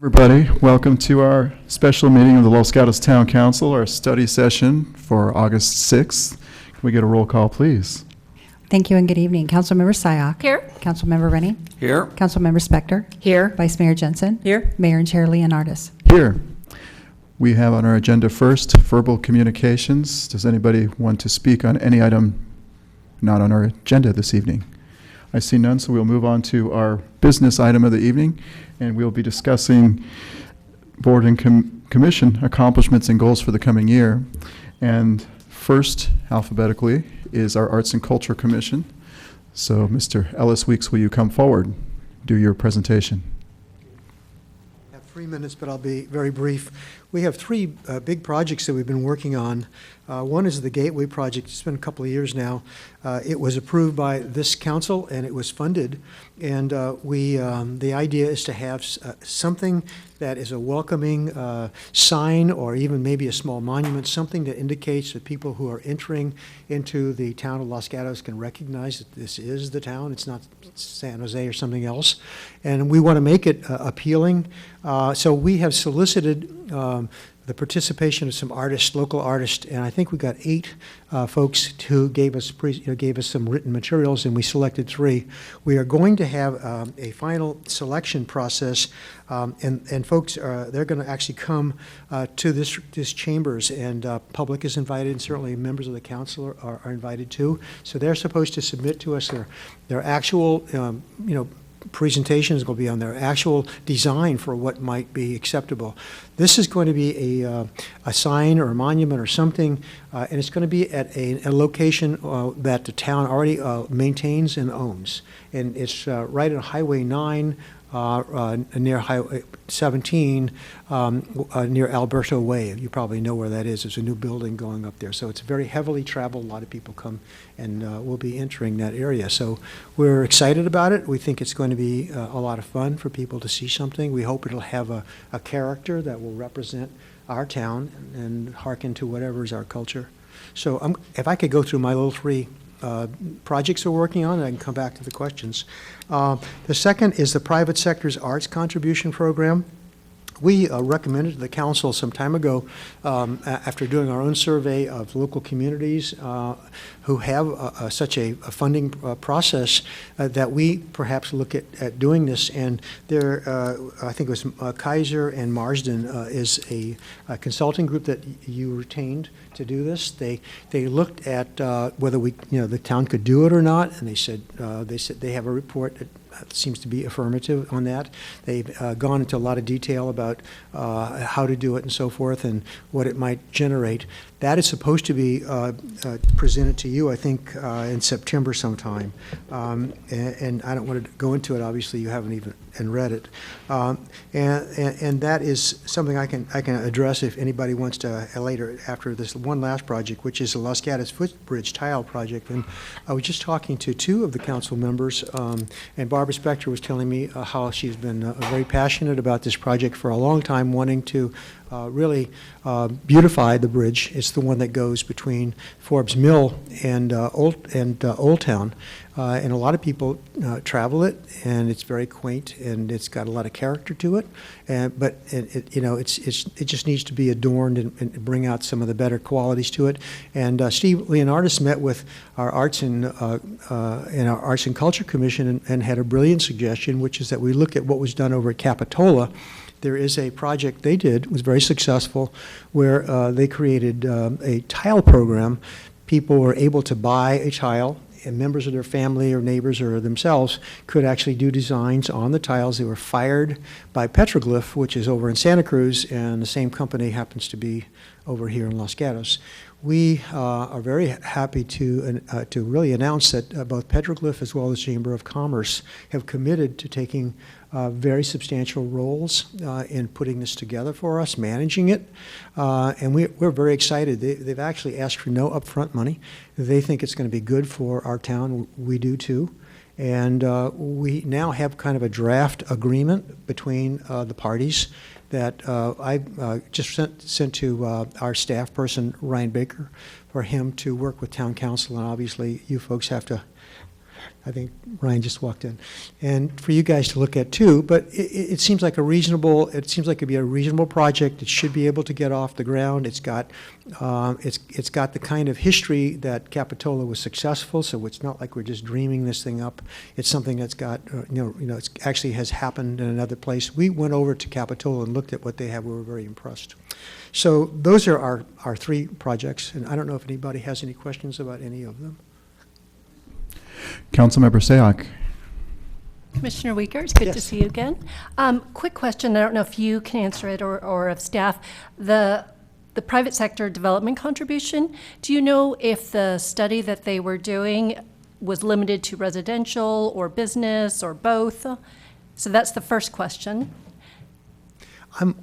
Everybody, welcome to our special meeting of the Los Gatos Town Council, our study session for August 6th. Can we get a roll call, please? Thank you and good evening. Councilmember Syak. Here. Councilmember Rennie. Here. Councilmember Spector. Here. Vice Mayor Jensen. Here. Mayor and Chair Leonardis. Here. We have on our agenda first verbal communications. Does anybody want to speak on any item not on our agenda this evening? I see none, so we'll move on to our business item of the evening, and we'll be discussing board and commission accomplishments and goals for the coming year. And first, alphabetically, is our Arts and Culture Commission. So, Mr. Ellis Weeks, will you come forward, do your presentation? I have 3 minutes, but I'll be very brief. We have three big projects that we've been working on. One is the Gateway Project. It's been a couple of years now. It was approved by this council and it was funded. And the idea is to have something that is a welcoming sign, or even maybe a small monument, something that indicates that people who are entering into the town of Los Gatos can recognize that this is the town. It's not San Jose or something else. And we want to make it appealing. So we have solicited the participation of some artists, local artists, and I think we got 8 folks who gave us some written materials, and we selected 3. We are going to have a final selection process, and folks they're going to actually come to this chambers, and public is invited, and certainly members of the council are invited too. So they're supposed to submit to us their actual presentations will be on their actual design for what might be acceptable. This is going to be a sign or a monument or something, and it's going to be at a location that the town already maintains and owns. And it's right on Highway 9, near Highway 17, near Alberto Way. You probably know where that is. There's a new building going up there. So it's very heavily traveled. A lot of people come and will be entering that area. So we're excited about it. We think it's going to be a lot of fun for people to see something. We hope it'll have a character that will represent our town and hearken to whatever is our culture. So if I could go through my little 3 projects we're working on, and I can come back to the questions. The second is the private sector's arts contribution program. We recommended to the council some time ago, after doing our own survey of local communities who have such a funding process, that we perhaps look at doing this. And there, I think it was Kaiser and Marsden is a consulting group that you retained to do this. They looked at whether the town could do it or not, and they said they have a report that seems to be affirmative on that. They've gone into a lot of detail about how to do it and so forth and what it might generate. That is supposed to be presented to you, I think, in September sometime. And I don't want to go into it. Obviously, you haven't even read it. And that is something I can address if anybody wants to later after this one last project, which is the Los Gatos Footbridge Tile Project. And I was just talking to 2 of the council members, and Barbara Spector was telling me how she's been very passionate about this project for a long time, wanting to really beautify the bridge. It's the one that goes between Forbes Mill and Old Town, and a lot of people travel it, and it's very quaint, and it's got a lot of character to it. But it just needs to be adorned and bring out some of the better qualities to it. And Steve Leonardis met with our Arts and our Arts and Culture Commission and had a brilliant suggestion, which is that we look at what was done over at Capitola. There is a project they did, was very successful, where they created a tile program. People were able to buy a tile, and members of their family or neighbors or themselves could actually do designs on the tiles. They were fired by Petroglyph, which is over in Santa Cruz, and the same company happens to be over here in Los Gatos. We are very happy to really announce that both Petroglyph as well as Chamber of Commerce have committed to taking very substantial roles in putting this together for us, managing it, and we're very excited. They've actually asked for no upfront money. They think it's going to be good for our town. We do too. And we now have kind of a draft agreement between the parties that I just sent to our staff person, Ryan Baker, for him to work with town council. And obviously you folks have to I think Ryan just walked in, and for you guys to look at too. But it seems like it'd be a reasonable project. It should be able to get off the ground. It's got the kind of history that Capitola was successful. So it's not like we're just dreaming this thing up. It's something that's got it actually has happened in another place. We went over to Capitola and looked at what they have. We were very impressed. So those are our three projects, and I don't know if anybody has any questions about any of them. Councilmember Sayoc. Commissioner Weaker, it's good to Yes. see you again. Quick question, I don't know if you can answer it or if staff. The private sector development contribution, do you know if the study that they were doing was limited to residential or business or both? So that's the first question.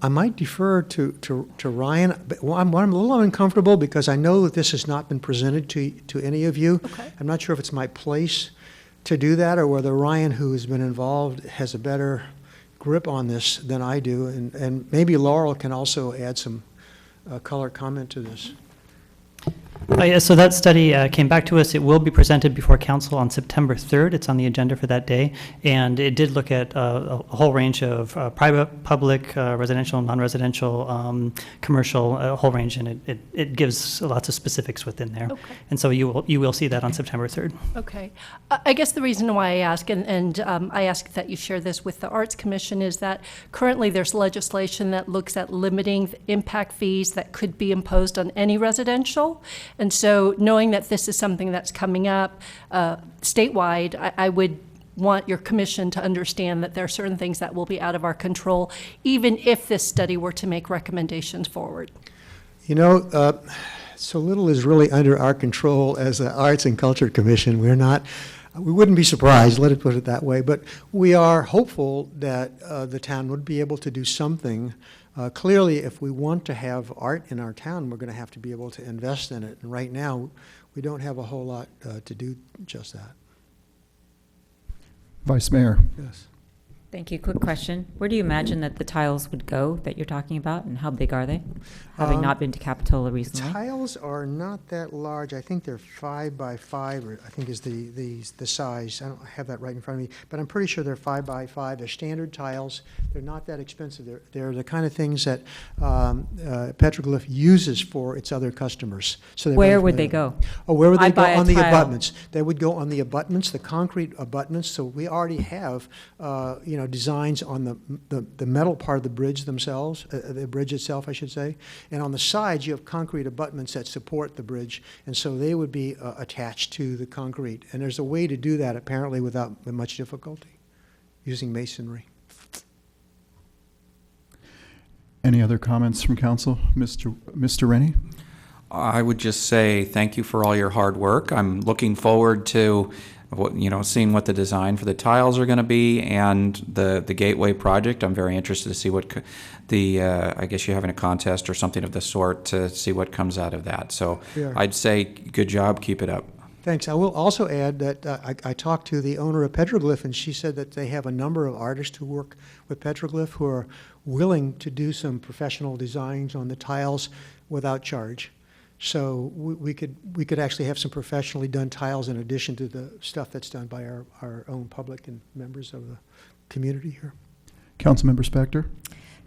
I might defer to Ryan, but I'm a little uncomfortable because I know that this has not been presented to any of you. Okay. I'm not sure if it's my place to do that or whether Ryan, who has been involved, has a better grip on this than I do. And maybe Laurel can also add some color comment to this. Yeah, so that study came back to us. It will be presented before council on September 3rd. It's on the agenda for that day. And it did look at a whole range of private, public, residential, non-residential, commercial, a whole range, and it gives lots of specifics within there. Okay. And so you will see that on September 3rd. Okay. I guess the reason why I ask, and I ask that you share this with the Arts Commission, is that currently there's legislation that looks at limiting the impact fees that could be imposed on any residential. And so knowing that this is something that's coming up statewide, I would want your commission to understand that there are certain things that will be out of our control, even if this study were to make recommendations forward. So little is really under our control as the Arts and Culture Commission. We wouldn't be surprised, let it put it that way, but we are hopeful that the town would be able to do something. Clearly, if we want to have art in our town, we're going to have to be able to invest in it. And right now, we don't have a whole lot to do just that. Vice Mayor. Yes. Thank you. Quick question. Where do you imagine that the tiles would go that you're talking about, and how big are they? Having not been to Capitola recently. Tiles are not that large. I think they're 5 by 5, or I think is the size. I don't have that right in front of me, but I'm pretty sure they're 5 by 5. They're standard tiles. They're not that expensive. They're the kind of things that Petroglyph uses for its other customers. So Where would they go? Oh, where would they I'd go? buy a On the tile. abutments. They would go on the abutments, the concrete abutments. So we already have, designs on the metal part of the bridge themselves, the bridge itself, I should say. And on the sides, you have concrete abutments that support the bridge, and so they would be attached to the concrete. And there's a way to do that, apparently, without much difficulty, using masonry. Any other comments from council? Mr. Rennie? I would just say thank you for all your hard work. I'm looking forward to seeing what the design for the tiles are going to be, and the Gateway project. I'm very interested to see what I guess you're having a contest or something of the sort to see what comes out of that. So I'd say good job, keep it up. Thanks. I will also add that I talked to the owner of Petroglyph, and she said that they have a number of artists who work with Petroglyph who are willing to do some professional designs on the tiles without charge. So we could actually have some professionally done tiles in addition to the stuff that's done by our own public and members of the community here. Councilmember Spector?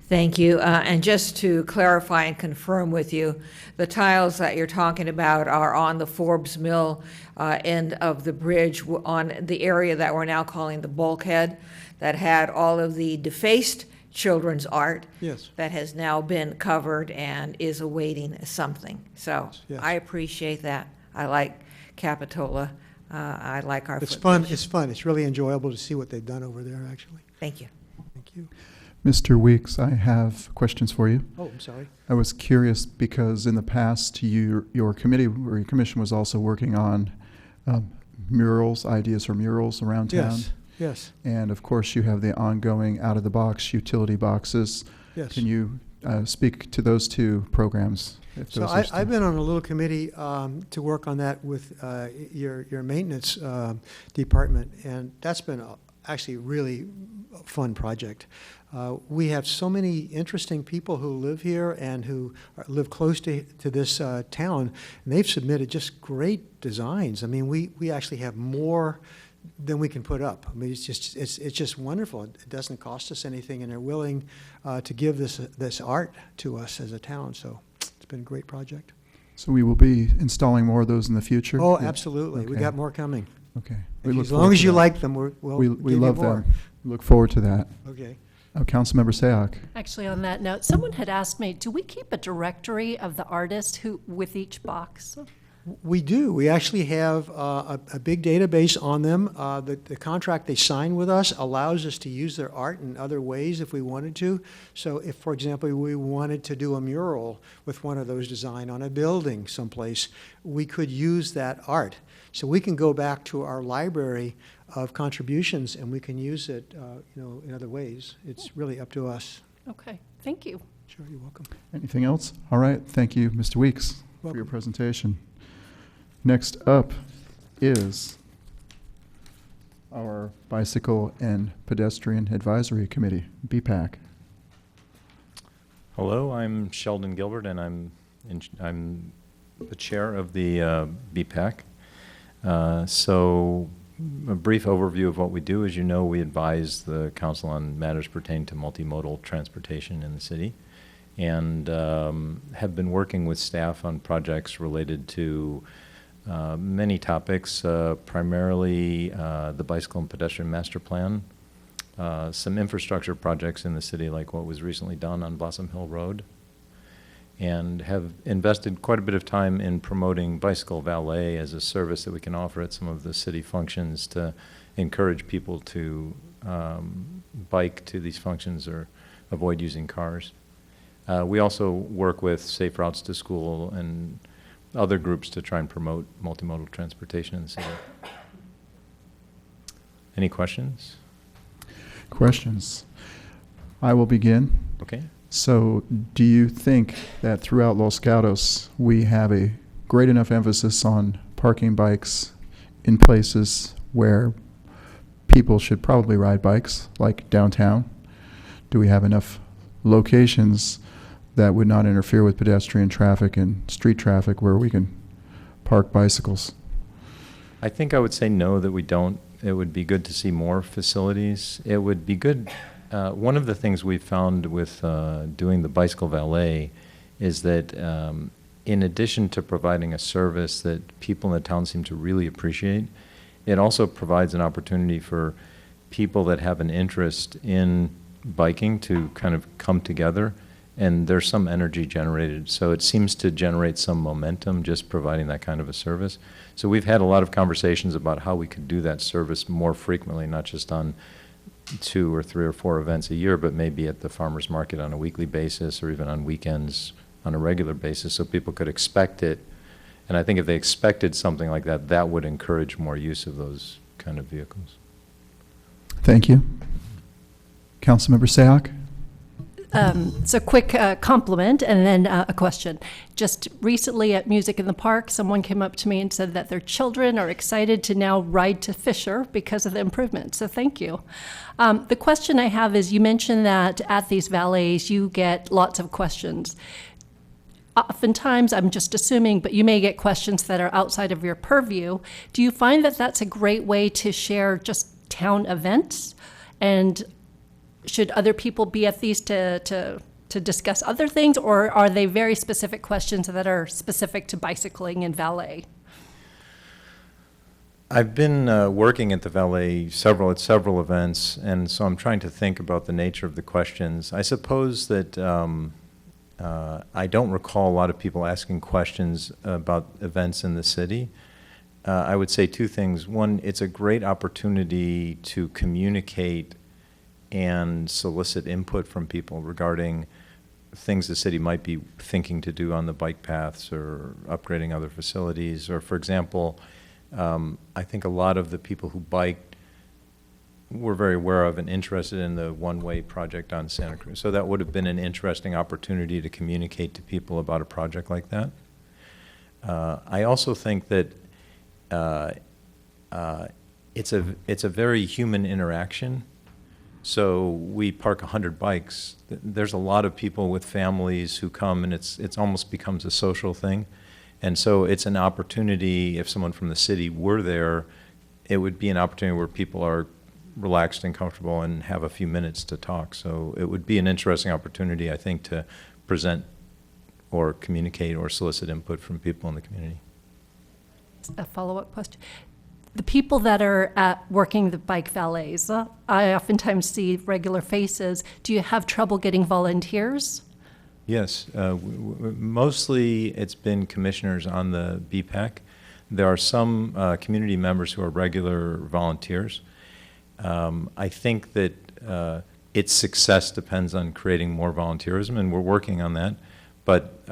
Thank you. And just to clarify and confirm with you, the tiles that you're talking about are on the Forbes Mill end of the bridge, on the area that we're now calling the bulkhead, that had all of the defaced children's art. Yes. That has now been covered and is awaiting something. So Yes. I appreciate that. I like Capitola. I like our It's footbridge. fun. It's fun. It's really enjoyable to see what they've done over there, actually. Thank you. Thank you. Mr. Weeks, I have questions for you. Oh, I'm sorry. I was curious because in the past, your committee or your commission was also working on murals, ideas for murals around town. Yes. Yes. And of course, you have the ongoing out-of-the-box utility boxes. Yes. Can you speak to those two programs? If So those are still- I've been on a little committee to work on that with your maintenance department, and that's been actually really a fun project. We have so many interesting people who live here and who live close to this town, and they've submitted just great designs. I mean, we actually have more than we can put up. I mean, it's just wonderful. It doesn't cost us anything, and they're willing to give this art to us as a town. So it's been a great project. So we will be installing more of those in the future? Oh, absolutely. We Okay. got more coming. Okay. As long as you like them, we'll We give you love more. them. We look forward to that. Okay. Councilmember Sayoc. Actually, on that note, someone had asked me, do we keep a directory of the artists who, with each box? We do. We actually have a big database on them. The contract they sign with us allows us to use their art in other ways if we wanted to. So if, for example, we wanted to do a mural with one of those design on a building someplace, we could use that art. So we can go back to our library of contributions and we can use it in other ways. It's really up to us. Okay, thank you. Sure, you're welcome. Anything else? All right. Thank you, Mr. Weeks, for your Welcome. presentation. Next up is our Bicycle and Pedestrian Advisory Committee, BPAC. Hello, I'm Sheldon Gilbert, and I'm the chair of the BPAC. So a brief overview of what we do. As you know, we advise the council on matters pertaining to multimodal transportation in the city, and have been working with staff on projects related to many topics, primarily the Bicycle and Pedestrian Master Plan, some infrastructure projects in the city like what was recently done on Blossom Hill Road, and have invested quite a bit of time in promoting bicycle valet as a service that we can offer at some of the city functions to encourage people to bike to these functions or avoid using cars. We also work with Safe Routes to School and other groups to try and promote multimodal transportation in the city. Any questions? Questions? I will begin. Okay. So do you think that throughout Los Gatos, we have a great enough emphasis on parking bikes in places where people should probably ride bikes, like downtown? Do we have enough locations that would not interfere with pedestrian traffic and street traffic where we can park bicycles? I think I would say no, that we don't. It would be good to see more facilities. It would be good. One of the things we've found with doing the bicycle valet is that in addition to providing a service that people in the town seem to really appreciate, it also provides an opportunity for people that have an interest in biking to kind of come together, and there's some energy generated. So it seems to generate some momentum just providing that kind of a service. So we've had a lot of conversations about how we could do that service more frequently, not just on 2 or 3 or 4 events a year, but maybe at the farmer's market on a weekly basis or even on weekends on a regular basis, so people could expect it. And I think if they expected something like that, that would encourage more use of those kind of vehicles. Thank you. Councilmember Sayoc? So quick compliment and then a question. Just recently at Music in the Park, someone came up to me and said that their children are excited to now ride to Fisher because of the improvements. So thank you. The question I have is, you mentioned that at these valets you get lots of questions. Oftentimes, I'm just assuming, but you may get questions that are outside of your purview. Do you find that that's a great way to share just town events? And should other people be at these to discuss other things, or are they very specific questions that are specific to bicycling and valet? I've been working at the valet at several events, and so I'm trying to think about the nature of the questions. I suppose that I don't recall a lot of people asking questions about events in the city. I would say 2 things. One, it's a great opportunity to communicate and solicit input from people regarding things the city might be thinking to do on the bike paths or upgrading other facilities. Or, for example, I think a lot of the people who bike were very aware of and interested in the one-way project on Santa Cruz. So that would have been an interesting opportunity to communicate to people about a project like that. I also think that it's a very human interaction. So we park 100 bikes. There's a lot of people with families who come, and it's almost becomes a social thing. And so it's an opportunity, if someone from the city were there, it would be an opportunity where people are relaxed and comfortable and have a few minutes to talk. So it would be an interesting opportunity, I think, to present or communicate or solicit input from people in the community. A follow-up question. The people that are working the bike valets, I oftentimes see regular faces. Do you have trouble getting volunteers? Yes, mostly it's been commissioners on the BPAC. There are some community members who are regular volunteers. I think that its success depends on creating more volunteerism, and we're working on that. But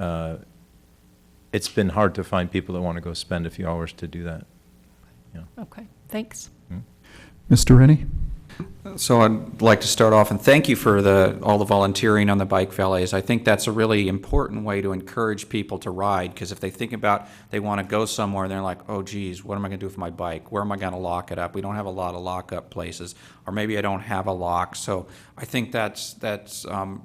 it's been hard to find people that want to go spend a few hours to do that. Yeah. Okay, thanks. Mr. Rennie? So I'd like to start off and thank you for all the volunteering on the bike valets. I think that's a really important way to encourage people to ride, because if they think about they want to go somewhere and they're like, oh geez, what am I going to do with my bike? Where am I going to lock it up? We don't have a lot of lock-up places, or maybe I don't have a lock. So I think that's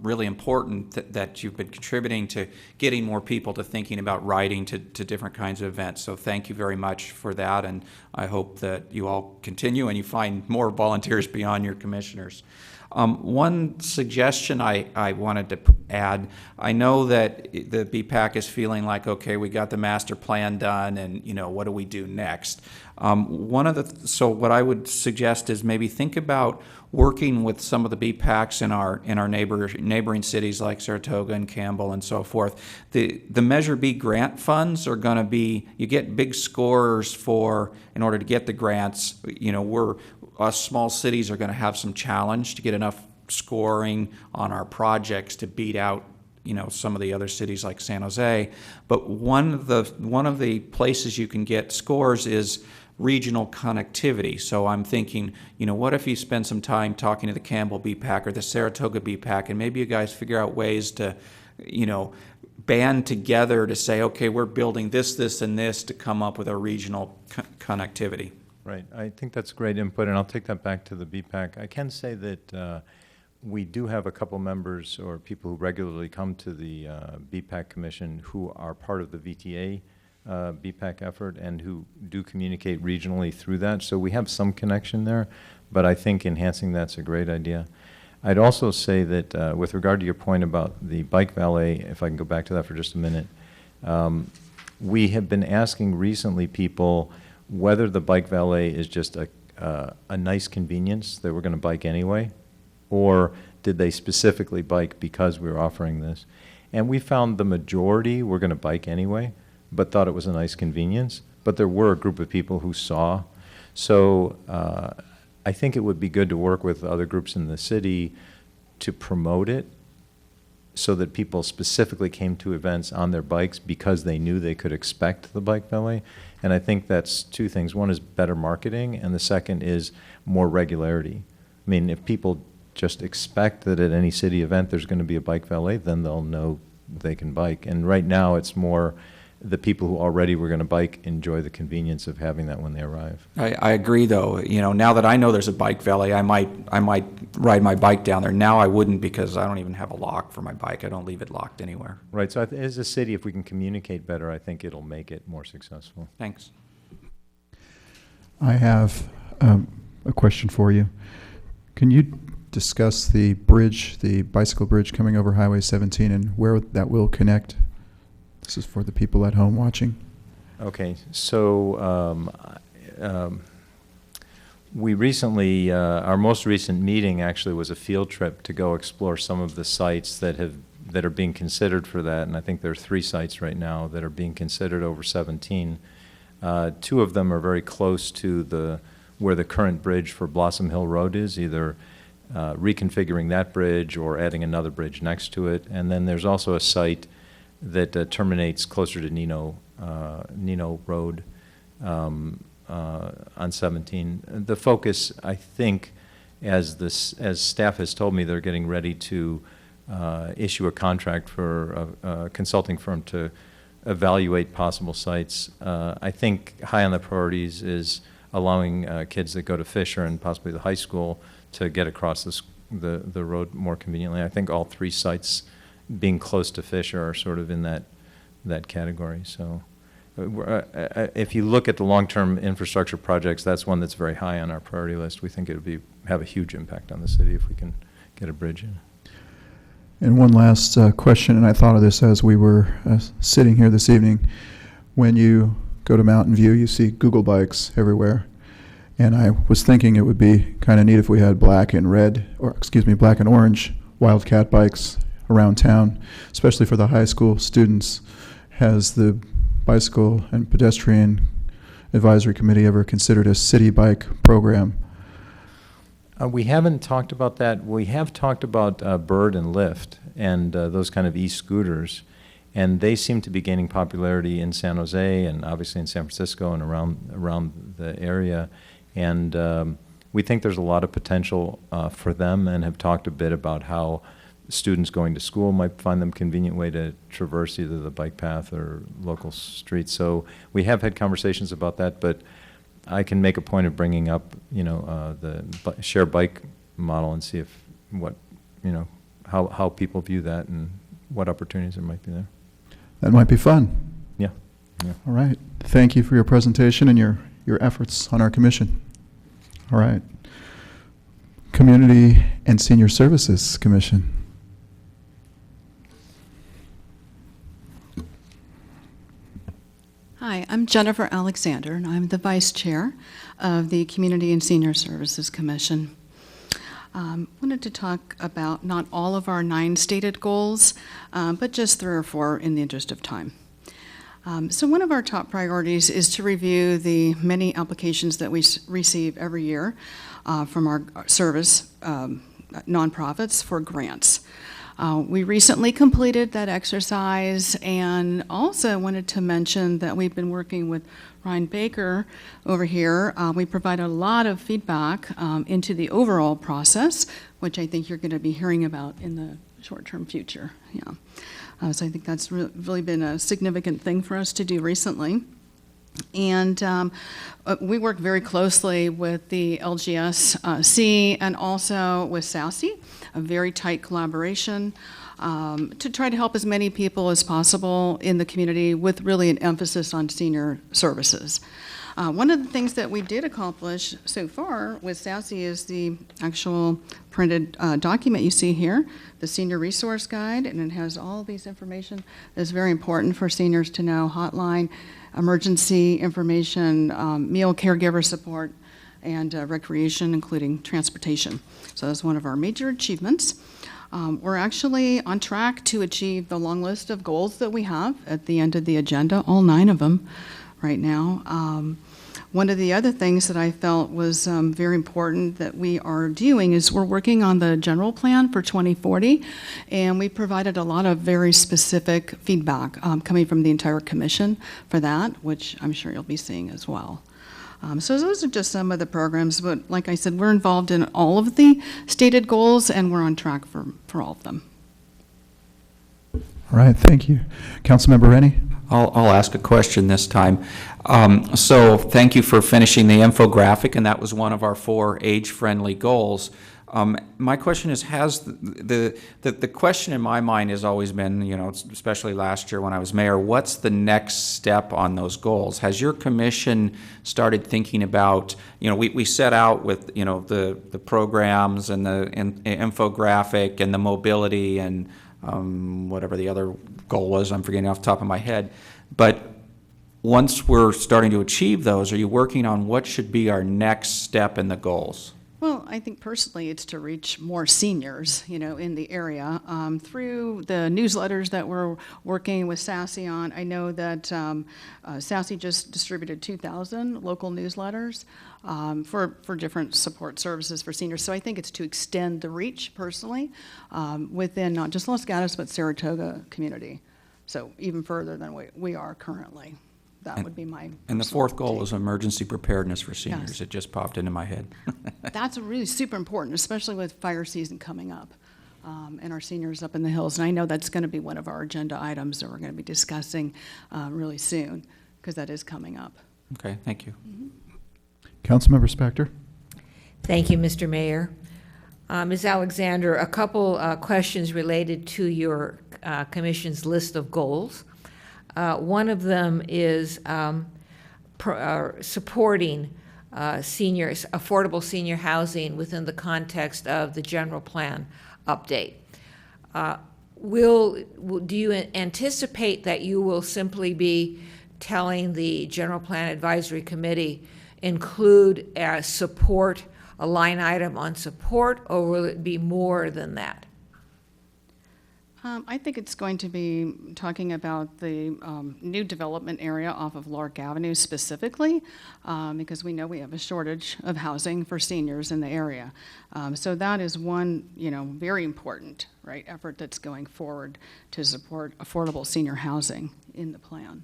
really important that you've been contributing to getting more people to thinking about riding to different kinds of events. So thank you very much for that, and I hope that you all continue and you find more volunteers beyond your commissioners. One suggestion I wanted to add, I know that the BPAC is feeling like, okay, we got the master plan done, and what do we do next? So what I would suggest is maybe think about working with some of the BPACs in our neighboring cities like Saratoga and Campbell and so forth. The Measure B grant funds are going to be, you get big scores in order to get the grants. Us small cities are going to have some challenge to get enough scoring on our projects to beat out some of the other cities like San Jose. But one of the places you can get scores is regional connectivity. So I'm thinking, what if you spend some time talking to the Campbell BPAC or the Saratoga BPAC, and maybe you guys figure out ways to, band together to say, okay, we're building this, and this to come up with a regional connectivity. Right. I think that's great input, and I'll take that back to the BPAC. I can say that we do have a couple members or people who regularly come to the BPAC Commission who are part of the VTA BPAC effort and who do communicate regionally through that. So we have some connection there, but I think enhancing that's a great idea. I'd also say that with regard to your point about the bike valet, if I can go back to that for just a minute, we have been asking recently people whether the bike valet is just a nice convenience that we're going to bike anyway, or did they specifically bike because we were offering this. And we found the majority were going to bike anyway, but thought it was a nice convenience. But there were a group of people who saw. So I think it would be good to work with other groups in the city to promote it so that people specifically came to events on their bikes because they knew they could expect the bike valet. And I think that's two things. One is better marketing, and the second is more regularity. I mean, if people just expect that at any city event there's going to be a bike valet, then they'll know they can bike. And right now it's more the people who already were going to bike enjoy the convenience of having that when they arrive. I agree, though. Now that I know there's a bike valet, I might ride my bike down there. Now I wouldn't, because I don't even have a lock for my bike. I don't leave it locked anywhere. Right. So as a city, if we can communicate better, I think it'll make it more successful. Thanks. I have a question for you. Can you discuss the bridge, the bicycle bridge coming over Highway 17, and where that will connect? This is for the people at home watching. Okay, so we recently, our most recent meeting actually was a field trip to go explore some of the sites that are being considered for that, and I think there are 3 sites right now that are being considered over 17. 2 of them are very close to where the current bridge for Blossom Hill Road is, either reconfiguring that bridge or adding another bridge next to it. And then there's also a site that terminates closer to Nino Road on 17. The focus, I think, as staff has told me, they're getting ready to issue a contract for a consulting firm to evaluate possible sites. I think high on the priorities is allowing kids that go to Fisher and possibly the high school to get across the road more conveniently. I think all 3 sites being close to Fisher are sort of in that category. So, if you look at the long-term infrastructure projects, that's one that's very high on our priority list. We think it would have a huge impact on the city if we can get a bridge in. And one last question, and I thought of this as we were sitting here this evening. When you go to Mountain View, you see Google bikes everywhere. And I was thinking it would be kind of neat if we had black and orange Wildcat bikes around town, especially for the high school students. Has the Bicycle and Pedestrian Advisory Committee ever considered a city bike program? We haven't talked about that. We have talked about Bird and Lyft and those kind of e-scooters, and they seem to be gaining popularity in San Jose and obviously in San Francisco and around the area. And we think there's a lot of potential for them, and have talked a bit about how students going to school might find them a convenient way to traverse either the bike path or local streets. So we have had conversations about that, but I can make a point of bringing up, the share bike model and see how people view that and what opportunities there might be there. That might be fun. Yeah. All right. Thank you for your presentation and your efforts on our commission. All right. Community and Senior Services Commission. Hi, I'm Jennifer Alexander, and I'm the Vice Chair of the Community and Senior Services Commission. Wanted to talk about not all of our 9 stated goals, but just 3 or 4 in the interest of time. So one of our top priorities is to review the many applications that we receive every year from our service nonprofits for grants. We recently completed that exercise, and also wanted to mention that we've been working with Ryan Baker over here. We provide a lot of feedback into the overall process, which I think you're going to be hearing about in the short-term future. Yeah. So I think that's really been a significant thing for us to do recently. And we work very closely with the LGSC and also with SASE, a very tight collaboration to try to help as many people as possible in the community with really an emphasis on senior services. One of the things that we did accomplish so far with SASE is the actual printed document you see here, the Senior Resource Guide, and it has all these information that's very important for seniors to know: hotline, emergency information, meal caregiver support, and recreation, including transportation. So that's one of our major achievements. We're actually on track to achieve the long list of goals that we have at the end of the agenda, all 9 of them right now. One of the other things that I felt was very important that we are doing is we're working on the general plan for 2040, and we provided a lot of very specific feedback coming from the entire commission for that, which I'm sure you'll be seeing as well. So those are just some of the programs, but like I said, we're involved in all of the stated goals, and we're on track for all of them. All right, thank you. Councilmember Rennie? I'll ask a question this time. So thank you for finishing the infographic, and that was one of our 4 age-friendly goals. My question is, has the question in my mind has always been, especially last year when I was mayor, what's the next step on those goals? Has your commission started thinking about, we set out with, the programs and the infographic and the mobility and whatever the other goal was, I'm forgetting off the top of my head. But once we're starting to achieve those, are you working on what should be our next step in the goals? Well, I think personally it's to reach more seniors, in the area through the newsletters that we're working with SASE on. I know that SASE just distributed 2,000 local newsletters for different support services for seniors. So I think it's to extend the reach personally within not just Los Gatos, but Saratoga community. So even further than we are currently. That would be my. And the 4th goal is emergency preparedness for seniors. Yes. It just popped into my head. That's really super important, especially with fire season coming up and our seniors up in the hills. And I know that's going to be one of our agenda items that we're going to be discussing really soon, because that is coming up. Okay, thank you. Mm-hmm. Councilmember Spector? Thank you, Mr. Mayor. Ms. Alexander, a couple questions related to your commission's list of goals. One of them is supporting seniors, affordable senior housing within the context of the general plan update. Do you anticipate that you will simply be telling the General Plan Advisory Committee include a line item on support, or will it be more than that? I think it's going to be talking about the new development area off of Lark Avenue specifically, because we know we have a shortage of housing for seniors in the area. So that is one, very important, right, effort that's going forward to support affordable senior housing in the plan.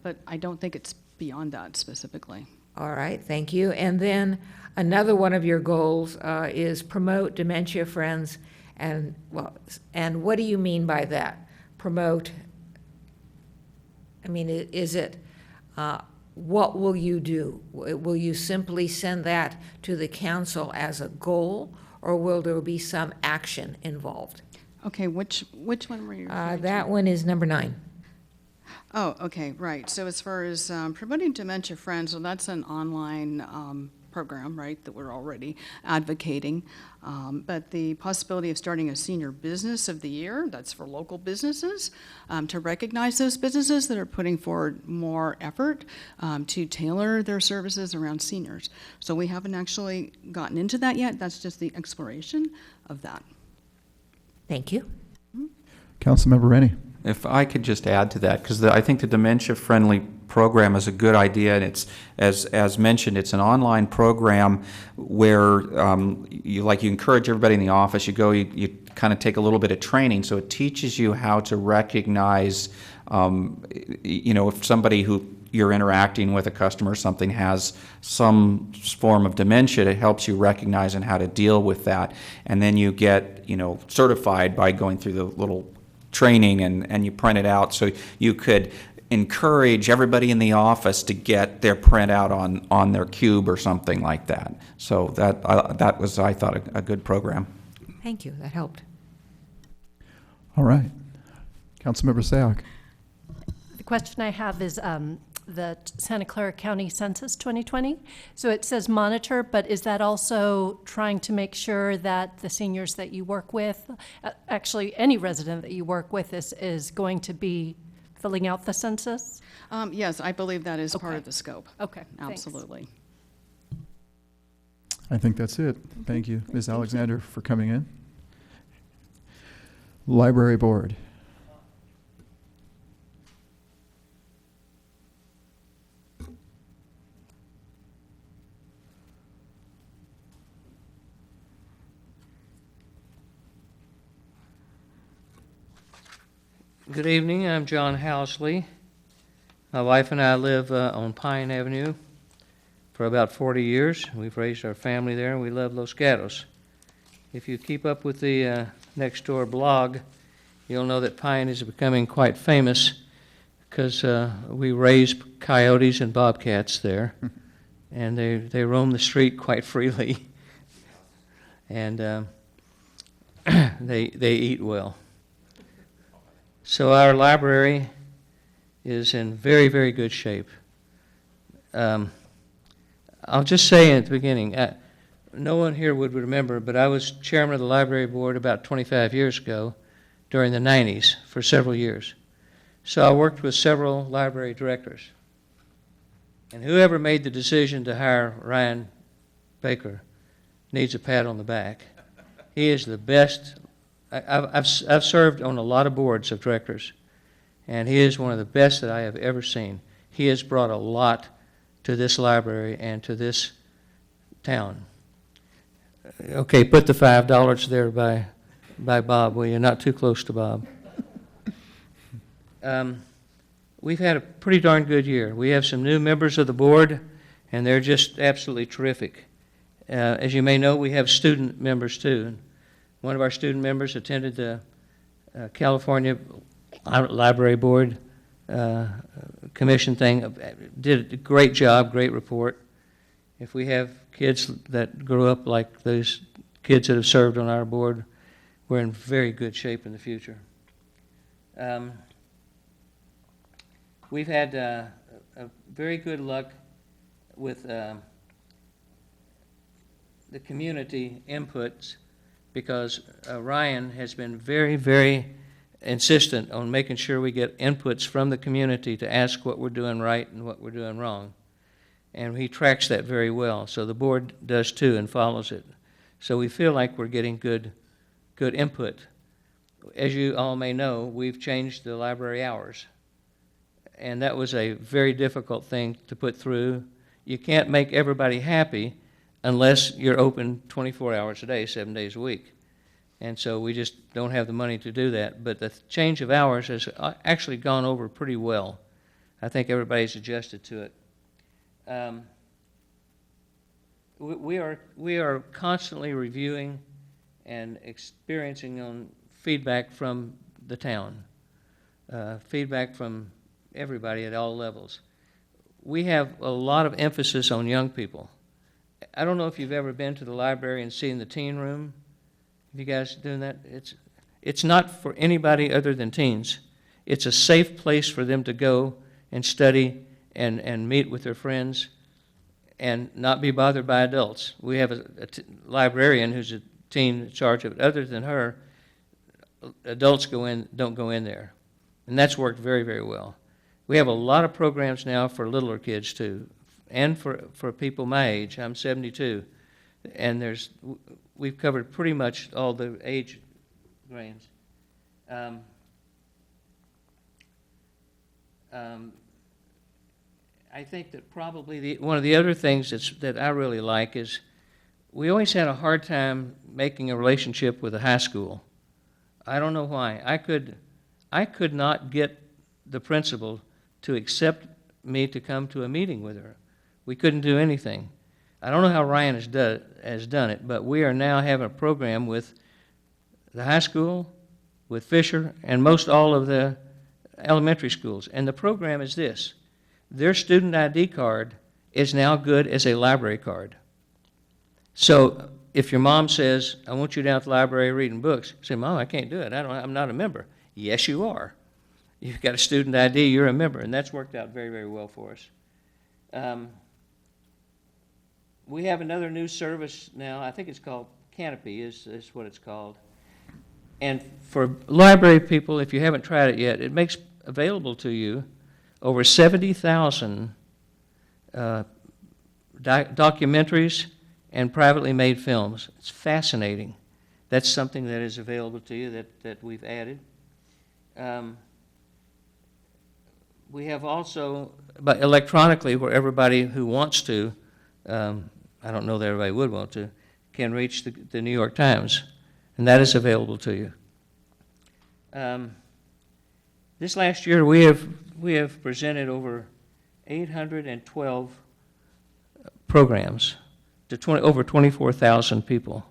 But I don't think it's beyond that specifically. All right, thank you. And then another one of your goals is promote dementia friends. And what do you mean by that? Promote, I mean, is it, what will you do? Will you simply send that to the council as a goal, or will there be some action involved? Okay, which one were you referring to? That one is number 9. Oh, okay, right. So as far as promoting Dementia Friends, well, that's an online program, right, that we're already advocating. But the possibility of starting a senior business of the year, that's for local businesses, to recognize those businesses that are putting forward more effort to tailor their services around seniors. So we haven't actually gotten into that yet. That's just the exploration of that. Thank you. Councilmember Rennie. If I could just add to that, because I think the dementia-friendly program is a good idea, and it's, as mentioned, it's an online program where you encourage everybody in the office. You go, you kind of take a little bit of training, so it teaches you how to recognize, if somebody who you're interacting with, a customer or something, has some form of dementia. It helps you recognize and how to deal with that, and then you get certified by going through the little training, and you print it out, so you could encourage everybody in the office to get their printout on their cube or something like that. So that was, I thought, a good program. Thank you, that helped. All right. Councilmember Sayoc. The question I have is the Santa Clara County Census 2020. So it says monitor, but is that also trying to make sure that the seniors that you work with, actually any resident that you work with, is going to be filling out the census? Yes, I believe that is part Okay. of the scope. Okay, thanks. Absolutely. I think that's it. Thank you, Ms. Alexander, for coming in. Library Board. Good evening, I'm John Housley. My wife and I live on Pine Avenue for about 40 years. We've raised our family there, and we love Los Gatos. If you keep up with the next door blog, you'll know that Pine is becoming quite famous because we raise coyotes and bobcats there, and they roam the street quite freely, and they eat well. So our library is in very, very good shape. I'll just say at the beginning, no one here would remember, but I was chairman of the library board about 25 years ago during the 90s for several years. So I worked with several library directors. And whoever made the decision to hire Ryan Baker needs a pat on the back. He is the best. I've served on a lot of boards of directors, and he is one of the best that I have ever seen. He has brought a lot to this library and to this town. Okay, put the $5 there by Bob, will you? Not too close to Bob. We've had a pretty darn good year. We have some new members of the board, and they're just absolutely terrific. As you may know, we have student members too. One of our student members attended the California Library Board Commission thing, did a great job, great report. If we have kids that grew up like those kids that have served on our board, we're in very good shape in the future. we've had a very good luck with the community inputs because Ryan has been very, very insistent on making sure we get inputs from the community to ask what we're doing right and what we're doing wrong. And he tracks that very well. So the board does too and follows it. So we feel like we're getting good input. As you all may know, we've changed the library hours. And that was a very difficult thing to put through. You can't make everybody happy unless you're open 24 hours a day, 7 days a week. And so we just don't have the money to do that. But the change of hours has actually gone over pretty well. I think everybody's adjusted to it. We are constantly reviewing and experiencing on feedback from the town, feedback from everybody at all levels. We have a lot of emphasis on young people. I don't know if you've ever been to the library and seen the teen room. Have you guys doing that? It's not for anybody other than teens. It's a safe place for them to go and study and meet with their friends and not be bothered by adults. We have a librarian who's a teen in charge of it. Other than her, adults don't go in there. And that's worked very, very well. We have a lot of programs now for littler kids too, and for people my age. I'm 72, and we've covered pretty much all the age range. I think that probably one of the other things that I really like is we always had a hard time making a relationship with a high school. I don't know why. I could not get the principal to accept me to come to a meeting with her. We couldn't do anything. I don't know how Ryan has done it, but we are now having a program with the high school, with Fisher, and most all of the elementary schools. And the program is this. Their student ID card is now good as a library card. So if your mom says, I want you down at the library reading books, say, Mom, I can't do it. I'm not a member. Yes, you are. You've got a student ID, you're a member, and that's worked out very, very well for us. We have another new service now. I think it's called Canopy is what it's called. And for library people, if you haven't tried it yet, it makes available to you over 70,000 documentaries and privately made films. It's fascinating. That's something that is available to you that we've added. We have also, but electronically, where everybody who wants to, I don't know that everybody would want to, can reach the New York Times, and that is available to you. This last year, we have presented over 812 programs to over 24,000 people.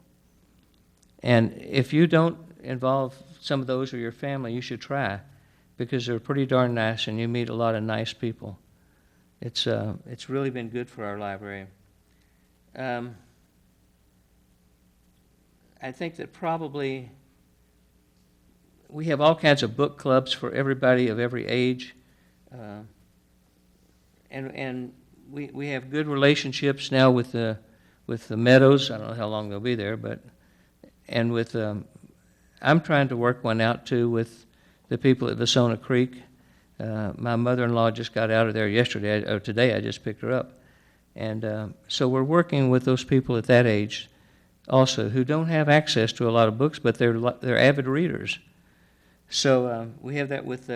And if you don't involve some of those or your family, you should try, because they're pretty darn nice, and you meet a lot of nice people. It's really been good for our library. I think that probably we have all kinds of book clubs for everybody of every age, and we have good relationships now with the Meadows. I don't know how long they'll be there, and with I'm trying to work one out too with the people at Vasona Creek. My mother-in-law just got out of there yesterday, or today. I just picked her up, and so we're working with those people at that age also who don't have access to a lot of books, but they're avid readers. So we have that with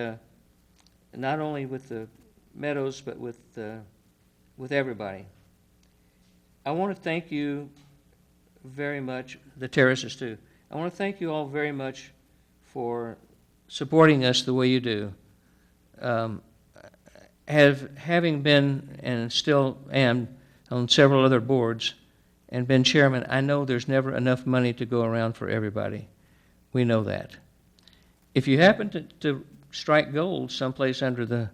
not only with the Meadows, but with everybody. I want to thank you very much, the Terraces too. I want to thank you all very much for supporting us the way you do. Having been and still am on several other boards and been chairman, I know there's never enough money to go around for everybody. We know that. If you happen to strike gold someplace under the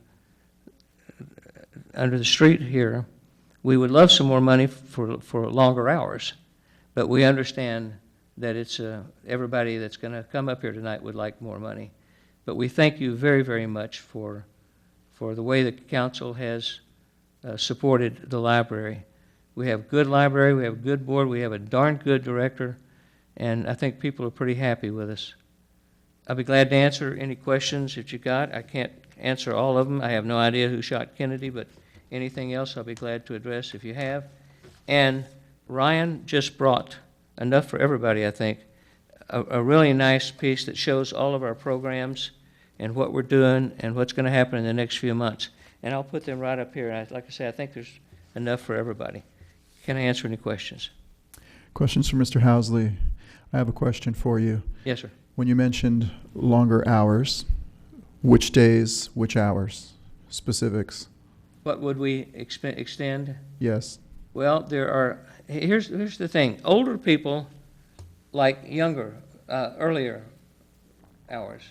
street here, we would love some more money for longer hours, but we understand that it's everybody that's going to come up here tonight would like more money. But we thank you very, very much for for the way the council has supported the library. We have a good library, we have a good board, we have a darn good director, and I think people are pretty happy with us. I'll be glad to answer any questions that you got. I can't answer all of them. I have no idea who shot Kennedy, but anything else I'll be glad to address if you have. And Ryan just brought enough for everybody, I think, a really nice piece that shows all of our programs and what we're doing and what's going to happen in the next few months. And I'll put them right up here. And like I say, I think there's enough for everybody. Can I answer any questions? Questions for Mr. Housley? I have a question for you. Yes, sir. When you mentioned longer hours, which days, which hours? Specifics. What would we extend? Yes. Well, here's the thing. Older people like younger, earlier hours.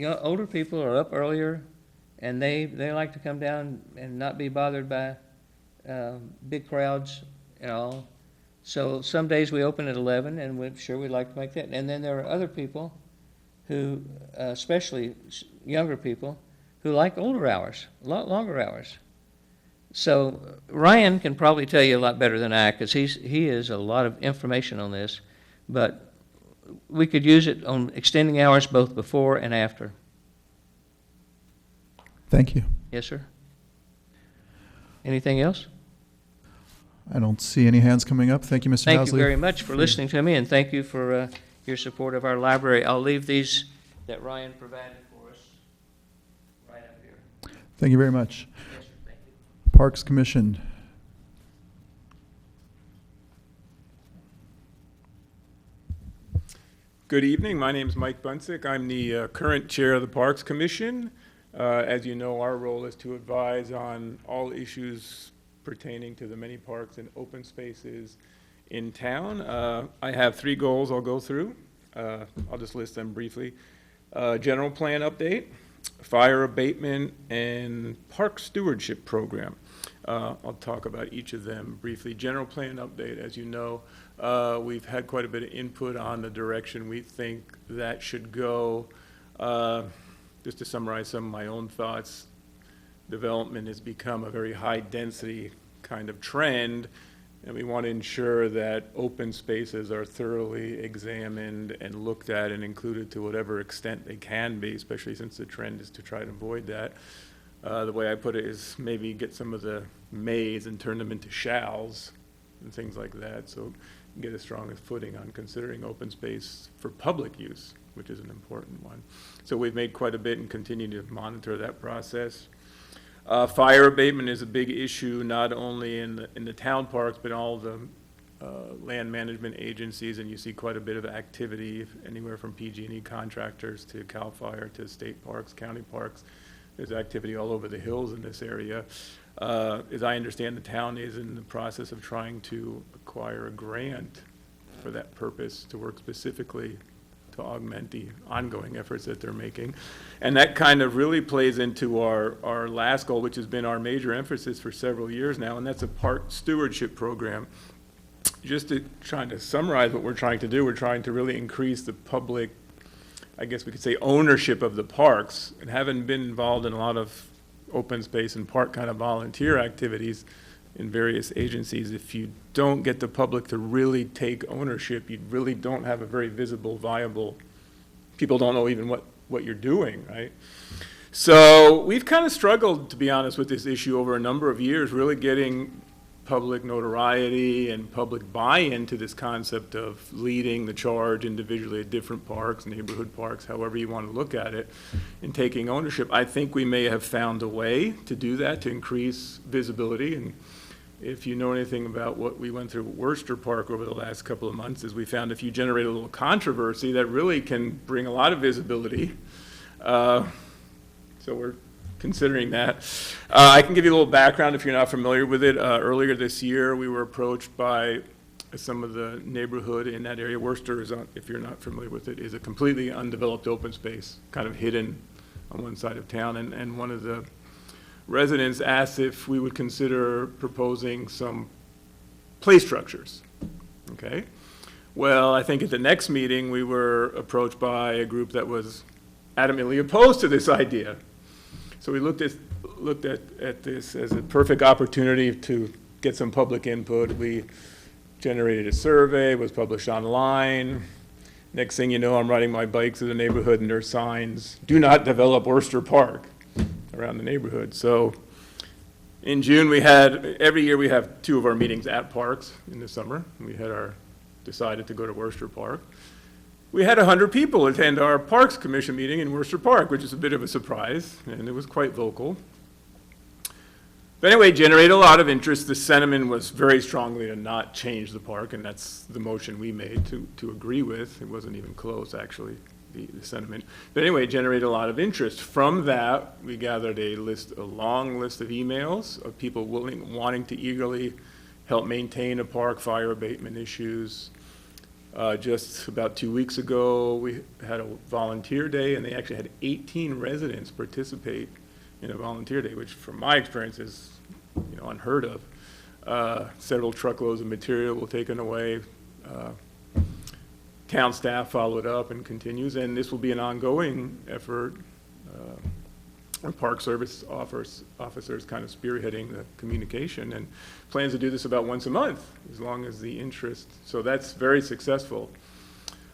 Older people are up earlier, and they like to come down and not be bothered by big crowds and all. So some days we open at 11, and we'd like to make that. And then there are other people who, especially younger people, who like older hours, a lot longer hours. So Ryan can probably tell you a lot better than I, because he has a lot of information on this. But we could use it on extending hours both before and after. Thank you. Yes, sir. Anything else? I don't see any hands coming up. Thank you, Mr. Housley. Thank you very much for listening to me, and thank you for your support of our library. I'll leave these that Ryan provided for us right up here. Thank you very much. Yes, sir. Thank you. Parks Commission. Good evening. My name is Mike Bunsick. I'm the current chair of the Parks Commission. As you know, our role is to advise on all issues pertaining to the many parks and open spaces in town. I have 3 goals I'll go through. I'll just list them briefly. General plan update, fire abatement, and park stewardship program. I'll talk about each of them briefly. General plan update, as you know, we've had quite a bit of input on the direction we think that should go. Just to summarize some of my own thoughts, development has become a very high density kind of trend, and we want to ensure that open spaces are thoroughly examined and looked at and included to whatever extent they can be, especially since the trend is to try to avoid that. The way I put it is maybe get some of the mays and turn them into shalls and things like that, so get a strong footing on considering open space for public use, which is an important one. So we've made quite a bit and continue to monitor that process. Fire abatement is a big issue, not only in the town parks, but all the land management agencies, and you see quite a bit of activity anywhere from PG&E contractors to CAL FIRE to state parks, county parks. There's activity all over the hills in this area. As I understand, the town is in the process of trying to acquire a grant for that purpose to work specifically to augment the ongoing efforts that they're making. And that kind of really plays into our last goal, which has been our major emphasis for several years now, and that's a park stewardship program. Just to try to summarize what we're trying to do, we're trying to really increase the public, I guess we could say, ownership of the parks. And having been involved in a lot of open space and park kind of volunteer activities in various agencies, if you don't get the public to really take ownership, you really don't have a very visible, viable, people don't know even what you're doing, right? So we've kind of struggled, to be honest, with this issue over a number of years, really getting public notoriety and public buy-in to this concept of leading the charge individually at different parks, neighborhood parks, however you want to look at it, and taking ownership. I think we may have found a way to do that, to increase visibility. And if you know anything about what we went through at Worcester Park over the last couple of months, is we found if you generate a little controversy, that really can bring a lot of visibility. So we're considering that. I can give you a little background if you're not familiar with it. Earlier this year, we were approached by some of the neighborhood in that area. Worcester is, if you're not familiar with it, is a completely undeveloped open space, kind of hidden on one side of town. And one of the residents asked if we would consider proposing some play structures. Okay. Well, I think at the next meeting, we were approached by a group that was adamantly opposed to this idea. So we looked at this as a perfect opportunity to get some public input. We generated a survey, was published online. Next thing you know, I'm riding my bike through the neighborhood and there's signs, "Do not develop Worcester Park," around the neighborhood. So in June, every year we have 2 of our meetings at parks in the summer. We decided to go to Worcester Park. We had 100 people attend our Parks Commission meeting in Worcester Park, which is a bit of a surprise, and it was quite vocal. But anyway, it generated a lot of interest. The sentiment was very strongly to not change the park, and that's the motion we made to agree with. It wasn't even close, actually, the sentiment. But anyway, it generated a lot of interest. From that, we gathered a long list of emails of people wanting to eagerly help maintain a park, fire abatement issues. Just about 2 weeks ago, we had a volunteer day, and they actually had 18 residents participate in a volunteer day, which from my experience is, unheard of. Several truckloads of material were taken away. Town staff followed up and continues, and this will be an ongoing effort. Our Park Service officers kind of spearheading the communication, and plans to do this about once a month, as long as the interest. So that's very successful.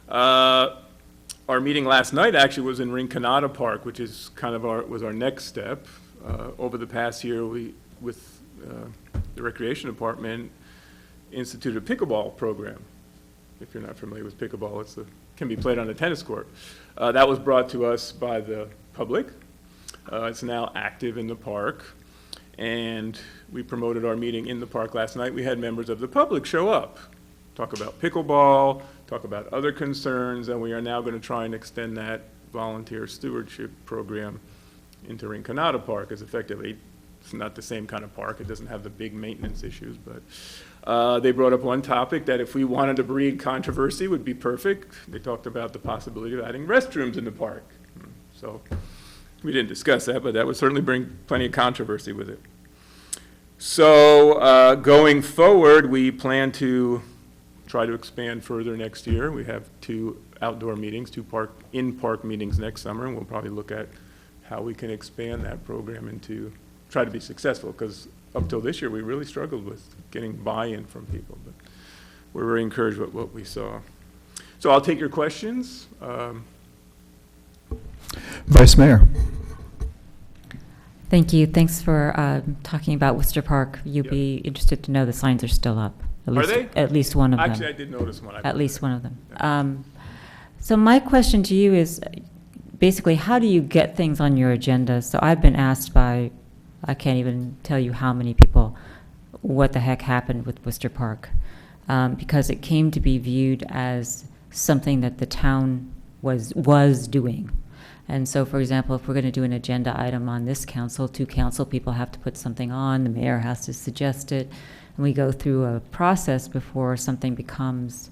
Our meeting last night actually was in Rinconada Park, which is kind of was our next step. Over the past year, we, with the Recreation Department, instituted a pickleball program. If you're not familiar with pickleball, can be played on a tennis court. That was brought to us by the public. It's now active in the park, and we promoted our meeting in the park last night. We had members of the public show up, talk about pickleball, talk about other concerns, and we are now going to try and extend that volunteer stewardship program into Rinconada Park. As effectively, it's not the same kind of park. It doesn't have the big maintenance issues, but they brought up one topic that if we wanted to breed controversy would be perfect. They talked about the possibility of adding restrooms in the park. So we didn't discuss that, but that would certainly bring plenty of controversy with it. So going forward, we plan to try to expand further next year. We have 2 outdoor meetings, 2 in-park meetings next summer, and we'll probably look at how we can expand that program and to try to be successful, because up till this year, we really struggled with getting buy-in from people, but we're very encouraged with what we saw. So I'll take your questions. Vice Mayor. Thank you. Thanks for talking about Worcester Park. You'd be interested to know the signs are still up. Are they? At least one of them. Actually, I did notice one. At least one of them. So my question to you is, basically, how do you get things on your agenda? So I've been asked by, I can't even tell you how many people, what the heck happened with Worcester Park, because it came to be viewed as something that the town was doing. And so, for example, if we're going to do an agenda item on this council, 2 council people have to put something on, the mayor has to suggest it, and we go through a process before something becomes